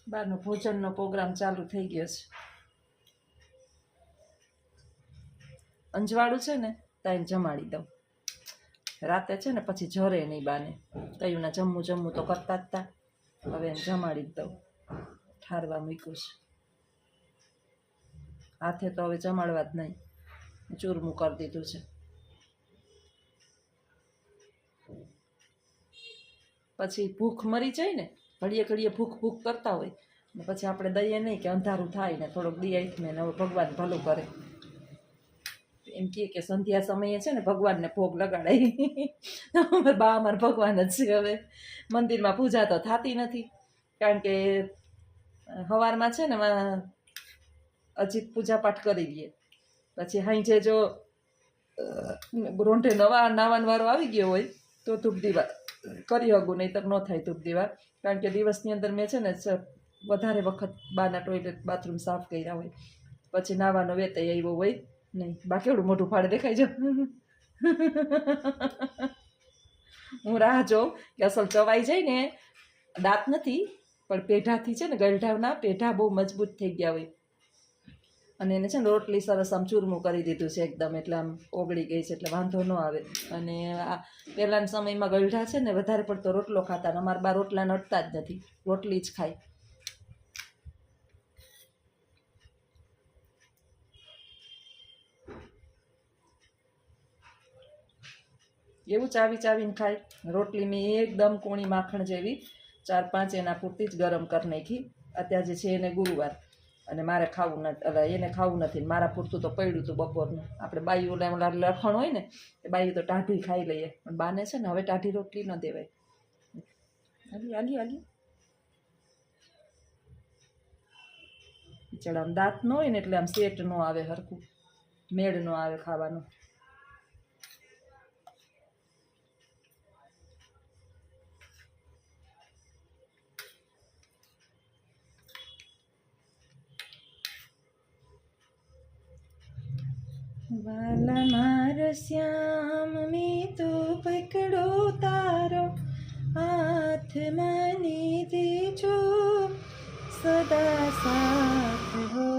બહારનો ભોજનનો પ્રોગ્રામ ચાલુ થઈ ગયો છે. અંજવાળું છે ને ત્યાં જમાડી દઉં. રાતે છે ને પછી જરે નહીં બાને. તયુંના જમવું તો કરતા જ હતા. હવે એને જમાડી જ દઉં. ઠારવા મૂક્યું છે. હાથે તો હવે જમાડવા જ નહીં. ચૂરમું કરી દીધું છે. પછી ભૂખ મરી જાય ને, ઘડીએ ઘડીએ ભૂખ કરતા હોય ને પછી આપણે દઈએ નહીં કે અંધારું થાય ને થોડોક દી આથમે ને હવે ભગવાન ભલું કરે. એમ કે સંધ્યા સમયે છે ને ભગવાનને ભોગ લગાડાય. બા અમાર ભગવાન જ છે. હવે મંદિરમાં પૂજા તો થતી નથી કારણ કે સવારમાં છે ને અજીત પૂજા પાઠ કરી લઈએ. પછી હાંજે જો રોંઢે નાવાનો વારો આવી ગયો હોય તો ધૂપ દીવા કરી શકું, નહીં તો ન થાય ધૂપ દીવા. કારણ કે દિવસની અંદર મેં છે ને વધારે વખત બાના ટોયલેટ બાથરૂમ સાફ કર્યા હોય. પછી નાવાનો વેત આવ્યો હોય નહીં. બા કેવડું મોઢું ફાડે દેખાય છે. હું રાહ જોઉં કે અસલ ચવાઈ જાય ને. દાંત નથી પણ પેઢાથી છે ને ગલઢાવના પેઢા બહુ મજબૂત થઈ ગયા હોય અને એને છે ને રોટલી સરસ આમ ચૂરમું કરી દીધું છે એકદમ, એટલે આમ ઓગળી ગઈ છે એટલે વાંધો ન આવે. અને આ પહેલાંના સમયમાં ગલઢા છે ને વધારે પડતો રોટલો ખાતા અને અમારા બા રોટલા નડતા જ નથી, રોટલી જ ખાય. એવું ચાવીને ખાય. રોટલી મેં એકદમ કૂણી માખણ જેવી 4-5 એના પૂરતી જ ગરમ કરી નાખી. અત્યારે જે છે એને ગુરુવાર અને મારે ખાવું નથી, એટલે એને ખાવું નથી. મારા પૂરતું તો પડ્યું હતું બપોરનું. આપણે બાયું લખણ હોય ને એ બાયું તો ટાઢું ખાઈ લઈએ, પણ બાને છે ને હવે ટાઢી રોટલી ન દેવાય. આલી બિચારા આમ દાંત ન હોય ને એટલે આમ સેટ ન આવે, હરખું મેળ ન આવે ખાવાનું. વાલા મારો શ્યામ મેં તો પકડો તારો હાથ, મને દેજો સદા સાથ હો.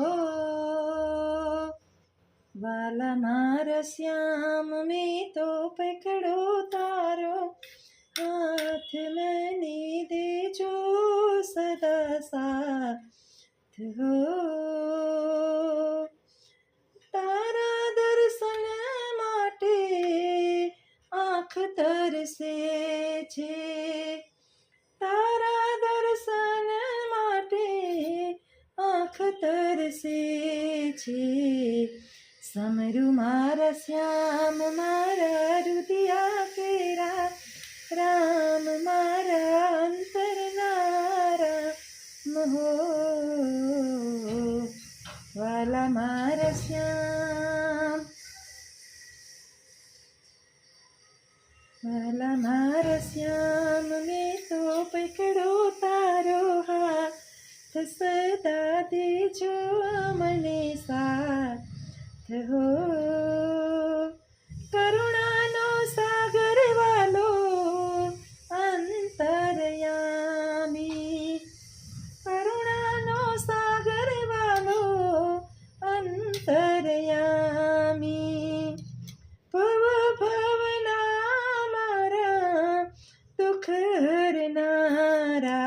વાલા મારા શ્યામ મેં તો પકડો તારો હાથ, મને દેજો સદા સાથ હો. તારા દર્શન માટે આંખ તરસે છે, તારા દર્શન માટે આંખ તરસે છે. સમરું મારા શ્યામ મારા રુદિયા કેરા, રામ મારા અંતરના રામ હો. વાલા મારા શ્યામ, વાલા મારા શ્યામ મેં તો પકડો તારો હાથ, સદા દેજો મને સાથ હો. કરુણાનો સાગર વાલો અંતરયામી, કરુણાનો સાગર વાલો અંતરયામી. ભવના મારા દુઃખ હરનારા,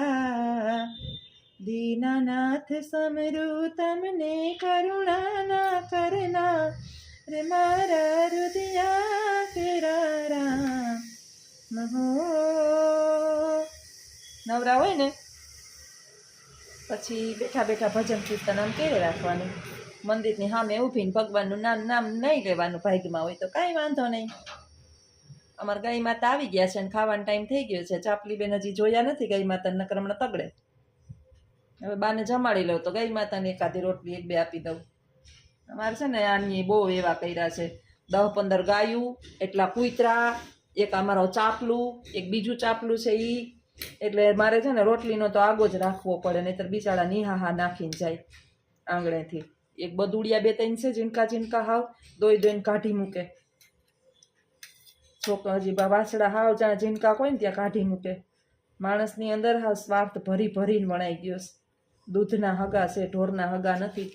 દીનાનાથ સમરું તમને કરુણાના કરના રે મારા રુદિયા કેરા રામ હો. નવરા હોય ને પછી બેઠા બેઠા ભજન કીર્તન આમ કરી રાખવાનું. મંદિરની સામે ઊભીને ભગવાનનું નામ નહીં લેવાનું. ભાગ્યમાં હોય તો કાંઈ વાંધો નહીં. અમારા ગાય માતા આવી ગયા છે અને ખાવાનો ટાઈમ થઈ ગયો છે. ચાપલી બેન હજી જોયા નથી ગાય માતાને, નકર હમણાં તગડે. હવે બાને જમાડી લઉં તો ગાય માતાને એકાદી રોટલી 1-2 આપી દઉં. અમારે છે ને આની બહુ એવા કર્યા છે. 10-15 ગાયું, એટલા કૂતરા, એક અમારો ચાપલું, એક બીજું ચાપલું છે ઈ. એટલે મારે છે ને રોટલીનો તો આગો જ રાખવો પડે, નહીતર બિચારા નિહાહા નાખીને જાય આંગણેથી. એક બદુડિયા 2-3 છે ઝીણકા હાવ દોઈને કાઢી મૂકે. છોકરા હજી વાછડા હાવ જ્યાં ઝીણકા હોય ને ત્યાં કાઢી મૂકે. માણસની અંદર હાવ સ્વાર્થ ભરીને વણાઈ ગયો છે. દૂધના હગા છે, ઢોરના હગા નથી.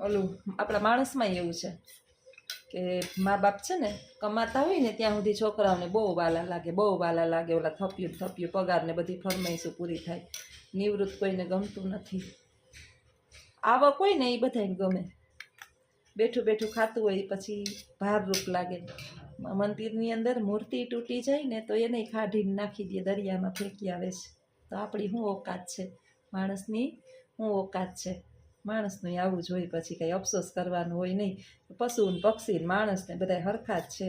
ઓલું આપણા માણસમાં એવું છે કે મા બાપ છે ને કમાતા હોય ને ત્યાં સુધી છોકરાઓને બહુ વાલા લાગે, ઓલા થપ્યું પગાર ને બધી ફરમાઈશું પૂરી થાય. નિવૃત્ત કોઈને ગમતું નથી. આવક હોય ને એ બધાને ગમે, બેઠું બેઠું ખાતું હોય પછી ભારરૂપ લાગે. મંદિરની અંદર મૂર્તિ તૂટી જાય ને તો એને કાઢીને નાખી દે, દરિયામાં ફેંકી આવે છે. તો આપણી શું ઓકાત છે, માણસની શું ઓકાત છે? માણસનું આવું જ હોય, પછી કંઈ અફસોસ કરવાનું હોય નહીં. પશુ ને પક્ષી ને માણસ ને બધા હરખા જ છે.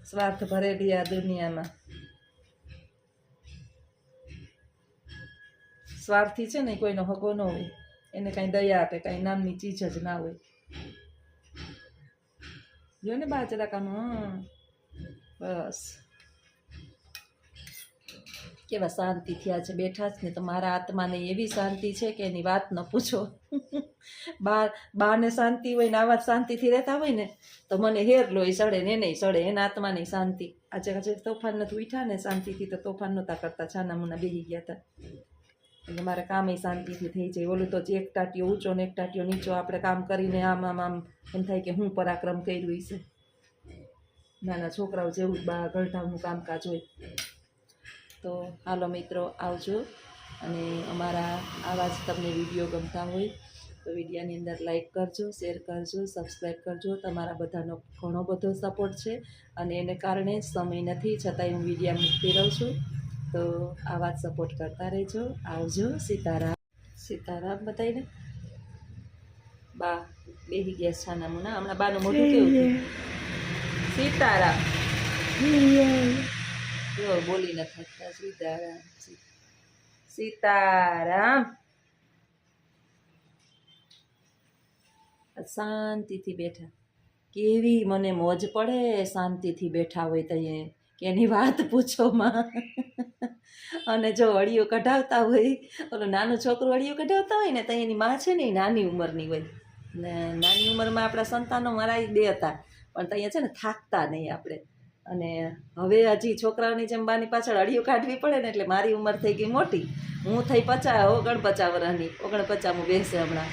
સ્વાર્થ ભરેલી આ દુનિયામાં સ્વાર્થી છે ને કોઈનો હગો ન હોય, એને કાંઈ દયા આપે કાંઈ નામની ચીજ જ ના હોય. જો ને બાજરા કામ, બસ કેવા શાંતિ થયા છે, બેઠા જ ને તો મારા આત્માને એવી શાંતિ છે કે એની વાત ન પૂછો. બાને શાંતિ હોય ને આવા શાંતિથી રહેતા હોય ને તો મને હેર લોહી સડે ને એને સડે, એના આત્માની શાંતિ. આજે તોફાન નથી ઉઠ્યા ને શાંતિથી, તો તોફાન નહોતા કરતા, છાના મુના બેસી ગયા હતા. એટલે મારે કામ એ શાંતિથી થઈ જાય. ઓલું તો એક ટાટીઓ ઊંચો ને એક ટાટીઓ નીચો, આપણે કામ કરીને આમ એમ થાય કે હું પરાક્રમ કર્યું છે. નાના છોકરાઓ જેવું બા ગઢાવનું કામકાજ હોય. તો હાલો મિત્રો, આવજો. અને અમારા આવા જ તમને વિડીયો ગમતા હોય તો વિડીયોની અંદર લાઈક કરજો, શેર કરજો, સબસ્ક્રાઈબ કરજો. તમારા બધાનો ઘણો બધો સપોર્ટ છે અને એને કારણે સમય નથી છતાંય હું વિડીયો મૂકતી રહું છું. તો આવા જ સપોર્ટ કરતા રહેજો. આવજો. સીતારામ. સીતારામ બધાને. બા બેહી ગયા છાના મુના. હમણાં બાનું મોઢું કેવું? સીતારામ. જો બોલી ન થતા. સીતારામ, સીતારામ. શાંતિથી બેઠા, કેવી મને મોજ પડે શાંતિથી બેઠા હોય તો કે એની વાત પૂછો માં. અને જો અળીઓ કઢાવતા હોય, ઓલું નાનું છોકરું અળીઓ કઢાવતા હોય ને તો એની માં છે ને એ નાની ઉંમરની હોય ને. નાની ઉંમરમાં આપણા સંતાનો મરાઈ બે હતા, પણ ત્યાં છે ને થાકતા નહીં આપણે. અને હવે હજી છોકરાઓની જેમ બાની પાછળ અળીઓ કાઢવી પડે ને, એટલે મારી ઉંમર થઈ ગઈ મોટી. હું થઈ 49 વર્ષની, 49 બેસે હમણાં.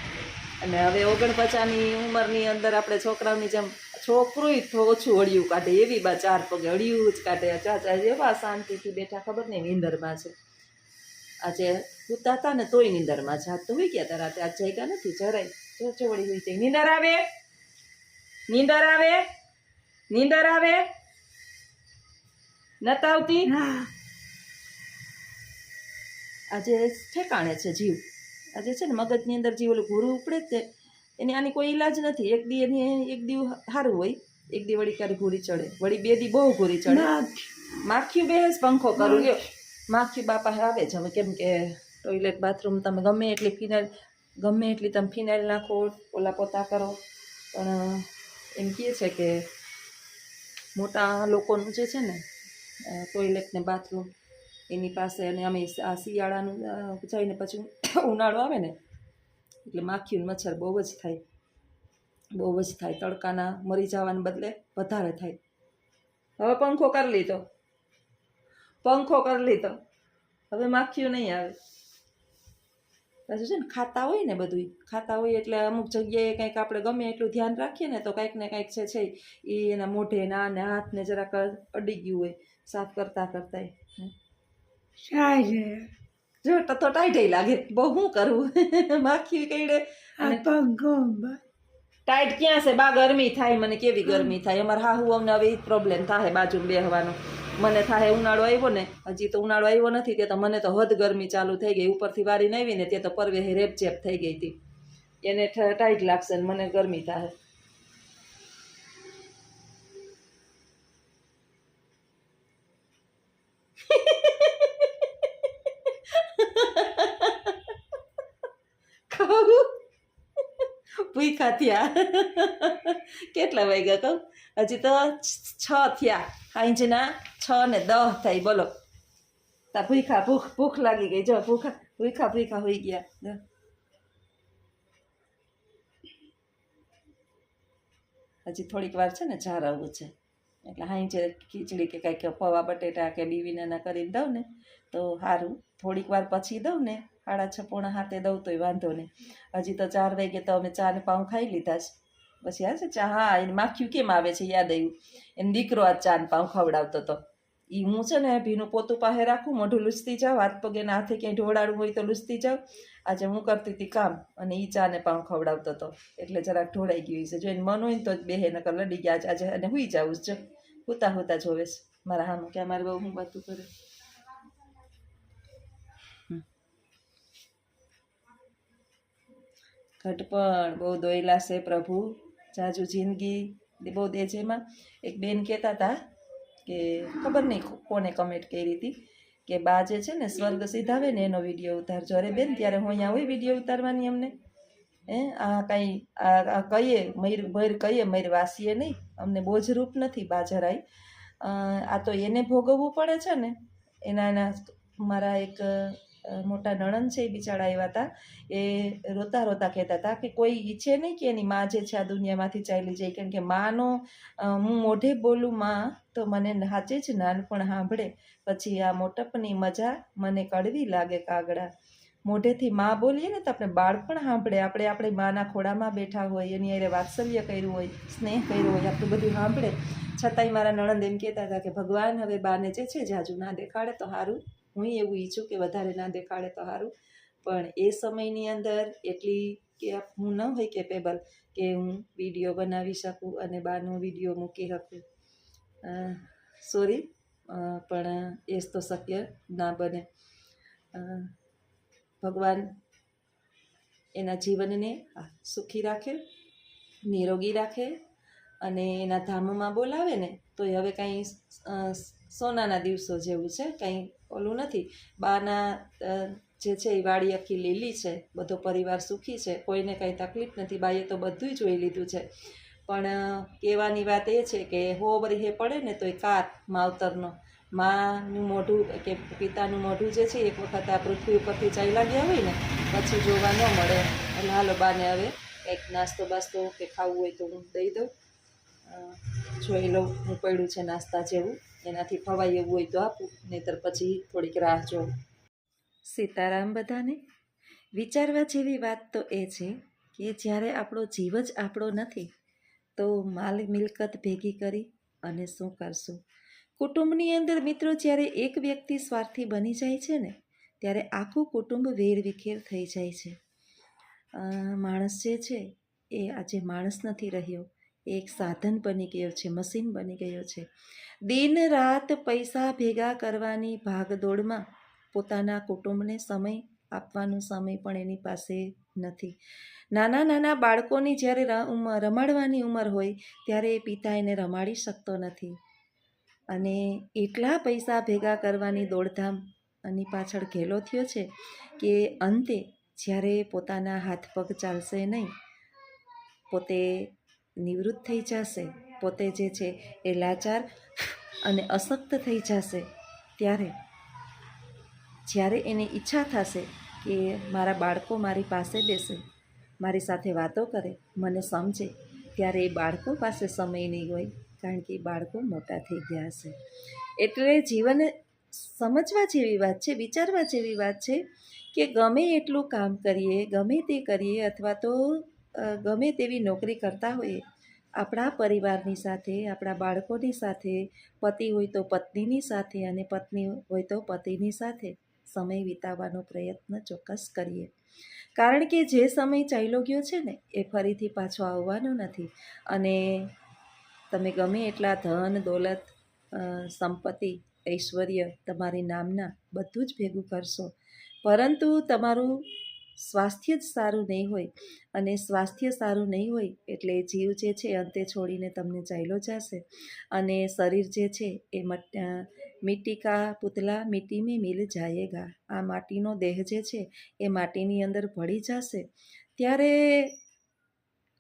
અને હવે 49ની ઉંમરની અંદર આપણે છોકરાઓની જેમ છોકરું તો ઓછું અળિયું કાઢે, એવી બા 4 પગે અળિયું જ કાઢે. ચાચા જેવા શાંતિથી બેઠા, ખબર નહીં નીંદરમાં છે. આજે સૂતા હતા ને તોય નીંદરમાં છે. આજ તો હોઈ ગયા હતા રાતે, આજ જાગ્યા નથી જરાય. ચોચોવડી હોઈ જાય. નીંદર આવે, નીંદર આવે, નીંદર આવે નતા આવતી. આજે ઠેકાણે છે જીવ. આજે છે ને મગજની અંદર જે ઓલું ઘૂરું ઉપડે જ તે, એની આની કોઈ ઈલાજ નથી. એક દી સારું હોય, એક દી વળી ક્યારે ઘૂરી ચડે, વળી 2 દી બહુ ઘૂરી ચડે. માખીયું બેસ, પંખો કરું લ્યો. માખીયું બાપા આવે છે હવે, કેમ કે ટોયલેટ બાથરૂમ તમે ગમે એટલી તમે ફિનાઇલ નાખો, ઓલા પોતા કરો, પણ એમ કહે છે કે મોટા લોકોનું જે છે ને ટોયલેટ ને બાથરૂમ એની પાસે, અને અમે આ શિયાળાનું જઈને પછી ઉનાળો આવે ને એટલે માખીયું મચ્છર બહુ જ થાય, બહુ જ થાય. તડકાના મરી જવાને બદલે વધારે થાય. હવે પંખો કરી લીધો, પંખો કરી લીધો, હવે માખીયું નહીં આવે. પાછું છે ને ખાતા હોય ને, બધું ખાતા હોય એટલે અમુક જગ્યાએ કંઈક આપણે ગમે એટલું ધ્યાન રાખીએ ને તો કંઈક ને કંઈક છે એ એના મોઢે ના ને હાથને જરાક અડી ગયું હોય સાફ કરતા કરતા. જો તો ટાઈટ લાગે, બહુ શું કરવું. માખી કઈડે ટાઈટ ક્યાં છે બા? ગરમી થાય મને, કેવી ગરમી થાય. અમારે હાહુ અમને હવે એ પ્રોબ્લેમ થાય બાજુમાં બેહવાનો. મને થાય ઉનાળો આવ્યો ને, હજી તો ઉનાળો આવ્યો નથી તે તો મને તો હદ ગરમી ચાલુ થઈ ગઈ. ઉપરથી વારી ન આવી ને તે તો પરવે રેપચેપ થઈ ગઈ હતી. એને ટાઈટ લાગશે ને મને ગરમી થાય. ભૂખા થયા. કેટલા વાગ્યા કહું? હજી તો 6 થયા. સાંજના 6 ને 10 થાય. બોલો તા ભૂખા, ભૂખ લાગી ગઈ. જો ભૂખા હોઈ ગયા. હજી થોડીક વાર છે ને ચાર આવવું છે. એટલે હાઈ જે ખીચડી કે કાંઈક પૌવા બટેટા કે બીવીનાના કરીને દઉં ને તો સારું. થોડીક વાર પછી દઉં ને 6:30 પોણા 7 દઉં તોય વાંધો નહીં. હજી તો 4 વાગે તો અમે ચા ને પાઉં ખાઈ લીધા છે. પછી આ છે ચા, હા એને માખ્યું કેમ આવે છે યાદ આવ્યું, એને દીકરો આ ચા ને પાઉં ખવડાવતો હતો. એ હું છે ને ભીનું પોતું પાસે રાખું, મોઢું લૂછતી જાઉં, હાથ પગે ના હાથે ક્યાંય ઢોળાડવું હોય તો લૂછતી જાઉં. આજે હું કરતી હતી કામ અને એ ચા ને પાઉં ખવડાવતો હતો એટલે જરાક ઢોળાઈ ગયું છે. જો એને મન હોય ને તો જ બેહે, નકર લડી ગયા આજે અને હુઈ જાવું છે. હુતા હુતા જોવે છે મારા હામું કે મારી બહુ હું વાતું કરે. ઘટપણ બહુ દોયલા છે પ્રભુ, જાજુ જિંદગી બહુ દે છે. એમાં એક બેન કહેતા હતા કે ખબર નહીં કોને કમેન્ટ કરી હતી કે બા જે છે ને સ્વર્ગ સીધાવે ને એનો વિડીયો ઉતારજો. અરે બેન ત્યારે હું અહીંયા હોય વિડીયો ઉતારવાની અમને? આ કાંઈ આ કહીએ મર કહીએ મર વાસીએ નહીં, અમને બોજરૂપ નથી બા જરાય. આ તો એને ભોગવવું પડે છે ને. એના મારા એક મોટા નણંદ છે, એ બિચારા આવ્યા હતા. એ રોતા રોતા કહેતા હતા કે કોઈ ઈચ્છે નહીં કે એની માં જે છે આ દુનિયામાંથી ચાલી જાય, કેમ કે માનો હું મોઢે બોલું માં તો મને સાચે જ નાનપણ સાંભળે, પછી આ મોટપની મજા મને કડવી લાગે કાગડા. મોઢેથી માં બોલીએ ને તો આપણે બાળપણ સાંભળે, આપણે આપણી માના ખોળામાં બેઠા હોય, એની અરે વાત્સલ્ય કર્યું હોય, સ્નેહ કર્યું હોય, આપણું બધું સાંભળે. છતાંય મારા નણંદ એમ કહેતા હતા કે ભગવાન હવે બાને જે છે જાજુ ના દેખાડે તો સારું. હું એવું ઈચ્છું કે વધારે ના દેખાડે તો સારું. પણ એ સમયની અંદર એટલી કે હું ન હોય કેપેબલ કે હું વિડીયો બનાવી શકું અને બાનો વિડીયો મૂકી શકું. સોરી, પણ એ તો શક્ય ના બને. ભગવાન એના જીવનને સુખી રાખે, નિરોગી રાખે અને એના ધામમાં બોલાવે ને તો હવે કાંઈ સોનાના દિવસો જેવું છે, કંઈ ઓલું નથી. બાના જે છે એ વાડી આખી લીલી છે, બધો પરિવાર સુખી છે, કોઈને કાંઈ તકલીફ નથી. બાએ તો બધું જોઈ લીધું છે. પણ કહેવાની વાત એ છે કે હો વરહે પડે ને તો એ કાત માવતરનો, માનું મોઢું કે પિતાનું મોઢું જે છે એક વખત આ પૃથ્વી ઉપરથી ચાલ્યા ગયા હોય ને પછી જોવા ન મળે. એટલે હાલો બાને હવે કંઈક નાસ્તો બાસ્તો કે ખાવું હોય તો હું દઈ દઉં, જોઈ લઉં હું પડ્યું છે નાસ્તા જેવું, એનાથી ખવાય એવું હોય તો આપું, નહીંતર પછી થોડીક રાહ જોઉં. સીતારામ બધાને. વિચારવા જેવી વાત તો એ છે કે જ્યારે આપણો જીવ જ આપણો નથી તો માલ મિલકત ભેગી કરી અને શું કરશું? કુટુંબની અંદર મિત્રો જ્યારે એક વ્યક્તિ સ્વાર્થી બની જાય છે ને ત્યારે આખું કુટુંબ વેરવિખેર થઈ જાય છે. માણસ જે છે એ આજે માણસ નથી રહ્યો, એ એક સાધન બની ગયો છે, મશીન બની ગયો છે. દિન રાત પૈસા ભેગા કરવાની ભાગદોડમાં પોતાના કુટુંબને સમય આપવાનો સમય પણ એની પાસે નથી. નાના નાના બાળકોની જ્યારે રમાડવાની ઉંમર હોય ત્યારે એ પિતા એને રમાડી શકતો નથી. અને એટલા પૈસા ભેગા કરવાની દોડધામ આની પાછળ ઘેલો થયો છે કે અંતે જ્યારે પોતાના હાથ પગ ચાલશે નહીં, પોતે નિવૃત્ત થઈ જશે, પોતે જે છે એ લાચાર અને અશક્ત થઈ જશે, જ્યારે એની ઈચ્છા થશે કે મારા બાળકો મારી પાસે બેસે, મારી સાથે વાતો કરે, મને સમજે, ત્યારે એ બાળકો પાસે સમય નહીં હોય, કારણ કે એ બાળકો મોટા થઈ ગયા હશે. એટલે જીવન સમજવા જેવી વાત છે, વિચારવા જેવી વાત છે કે ગમે એટલું કામ કરીએ, ગમે તે કરીએ, અથવા તો ગમે તેવી નોકરી કરતા હોઈએ, આપણા પરિવારની સાથે, આપણા બાળકોની સાથે, પતિ હોય તો પત્નીની સાથે અને પત્ની હોય તો પતિની સાથે સમય વિતાવવાનો પ્રયત્ન ચોક્કસ કરીએ. કારણ કે જે સમય ચાલ્યો ગયો છે ને એ ફરીથી પાછો આવવાનો નથી. અને તમે ગમે એટલા ધન દોલત સંપત્તિ ઐશ્વર્ય તમારી નામના બધું જ ભેગું કરશો, પરંતુ તમારું સ્વાસ્થ્ય જ સારું નહીં હોય, અને સ્વાસ્થ્ય સારું નહીં હોય એટલે જીવ જે છે અંતે છોડીને તમને ચાલ્યો જશે. અને શરીર જે છે એ મિટ્ટી કા પુતલા મિટ્ટી મેં મિલ જાયેગા, આ માટીનો દેહ જે છે એ માટીની અંદર ભળી જશે. ત્યારે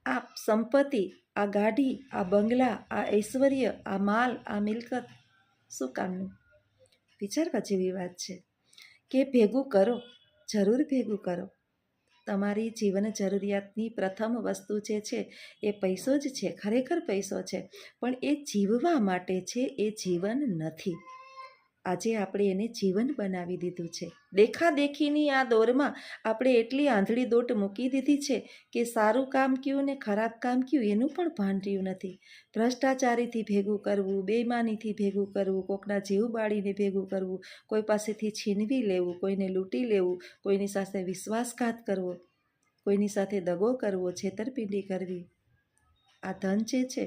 આ સંપત્તિ, આ ગાડી, આ બંગલા, આ ઐશ્વર્ય, આ માલ, આ મિલકત શું કામનું? વિચારવા જેવી વાત છે કે ભેગું કરો, જરૂર ભેગું કરો, તમારી જીવન જરૂરિયાતની પ્રથમ વસ્તુ જે છે એ પૈસો જ છે, ખરેખર પૈસો છે, પણ એ જીવવા માટે છે, એ જીવન નથી. આજે આપણે એને જીવન બનાવી દીધું છે. દેખાદેખીની આ દોરમાં આપણે એટલી આંધળી દોટ મૂકી દીધી છે કે સારું કામ કયું ને ખરાબ કામ કયું એનું પણ ભાન રહ્યું નથી. ભ્રષ્ટાચારીથી ભેગું કરવું, બેઈમાનીથી ભેગું કરવું, કોકના જીવ બાળીને ભેગું કરવું, કોઈ પાસેથી છીનવી લેવું, કોઈને લૂંટી લેવું, કોઈની સાથે વિશ્વાસઘાત કરવો, કોઈની સાથે દગો કરવો, છેતરપિંડી કરવી. આ ધન જે છે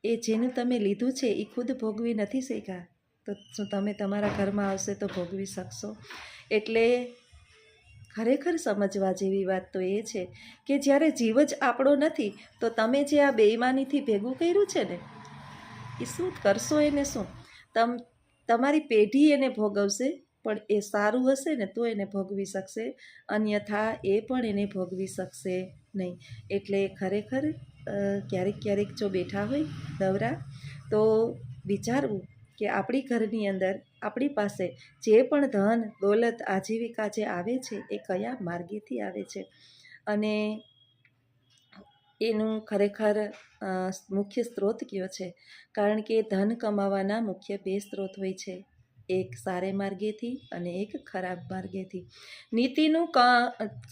એ જેનું તમે લીધું છે એ ખુદ ભોગવી નથી શક્યા, તો શું તમે તમારા ઘરમાં આવશે તો ભોગવી શકશો? એટલે ખરેખર સમજવા જેવી વાત તો એ છે કે જ્યારે જીવ જ આપણો નથી તો તમે જે આ બેઈમાનીથી ભેગું કર્યું છે ને એ શું કરશો? એને શું તમારી પેઢી એને ભોગવશે, પણ એ સારું હશે ને તો એને ભોગવી શકશે, અન્યથા એ પણ એને ભોગવી શકશે નહીં. એટલે ખરેખર ક્યારેક ક્યારેક જો બેઠા હોય નવરા તો વિચારવું કે આપણી ઘરની અંદર આપણી પાસે જે પણ ધન દોલત આજીવિકા જે આવે છે એ કયા માર્ગેથી આવે છે, અને એનું ખરેખર મુખ્ય સ્ત્રોત કયો છે. કારણ કે ધન કમાવાના મુખ્ય બે સ્ત્રોત હોય છે, એક સારે માર્ગેથી અને એક ખરાબ માર્ગેથી. નીતિનું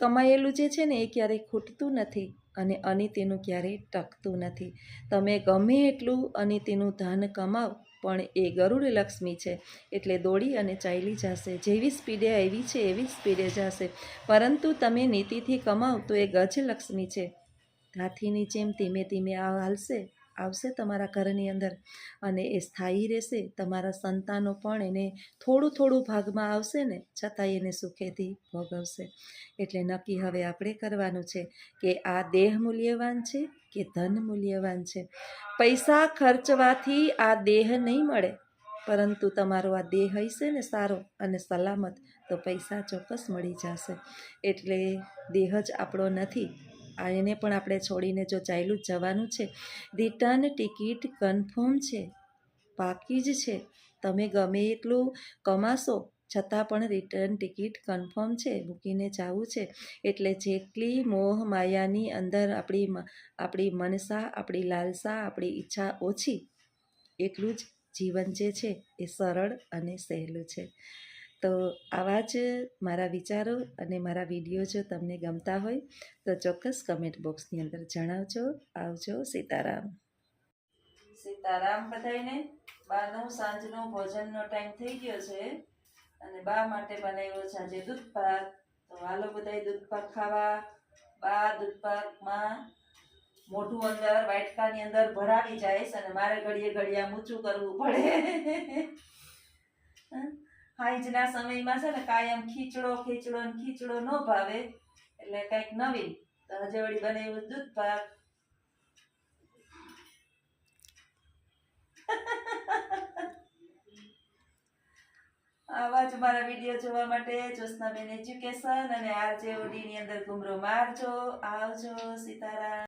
કમાયેલું જે છે ને એ ક્યારેય ખૂટતું નથી અને અનીતિનું ક્યારેય ટકતું નથી. તમે ગમે એટલું અનીતિનું ધન કમાવ પણ એ ગરુડ લક્ષ્મી છે એટલે દોડી અને ચાલી જશે. જેવી સ્પીડે આવી છે એવી સ્પીડે જશે. પરંતુ તમે નીતિથી કમાવ તો એ ગજલક્ષ્મી છે, હાથીની જેમ ધીમે ધીમે આવશે તમારા ઘરની અંદર અને એ સ્થાયી રહેશે. તમારા સંતાનો પણ એને થોડું થોડું ભાગમાં આવશે ને છતાંય એને સુખેથી ભોગવશે. એટલે નક્કી હવે આપણે કરવાનું છે કે આ દેહ મૂલ્યવાન છે કે ધન મૂલ્યવાન છે. પૈસા ખર્ચવાથી આ દેહ નહીં મળે, પરંતુ તમારો આ દેહ હશે ને સારો અને સલામત તો પૈસા ચોક્કસ મળી જશે. એટલે દેહ જ આપણો નથી, એને પણ આપણે છોડીને જો ચાલ્યું જ જવાનું છે. રિટર્ન ટિકિટ કન્ફર્મ છે, પાકી જ છે. તમે ગમે એટલું કમાશો છતાં પણ રિટર્ન ટિકિટ કન્ફર્મ છે, મૂકીને જવું છે. એટલે જેટલી મોહ માયાની અંદર આપણી મનસા, આપણી લાલસા, આપણી ઈચ્છા ઓછી, એટલું જ જીવન જે છે એ સરળ અને સહેલું છે. તો આવા જ મારા વિચારો અને મારા વિડીયો જો તમને ગમતા હોય તો ચોક્કસ કમેન્ટ બોક્સની અંદર જણાવજો. આવજો. સીતારામ. સીતારામ બધાયને. બાનું સાંજનો ભોજનનો ટાઈમ થઈ ગયો છે અને બા માટે બનાવ્યો છે આજે દૂધ પાક. તો હાલો બધાય દૂધ પાક ખાવા. બા દૂધ પાકમાં મોઢું અંદર વાટકાની અંદર ભરાવી જાય છે અને મારે ઘડીએ ઘડિયા ઊંચું કરવું પડે. હાઈજના સમયમાં છે ને કાયમ ખીચડો ન ભાવે, એટલે કંઈક નવીન. તો હજે વળી બનાવ્યું દૂધ પાક. આવા જ મારા વિડીયો જોવા માટે જ્યોત્સનાબેન એજ્યુકેશન અને RJOD ની અંદર ઘુમરો મારજો. આવજો. સીતારામ.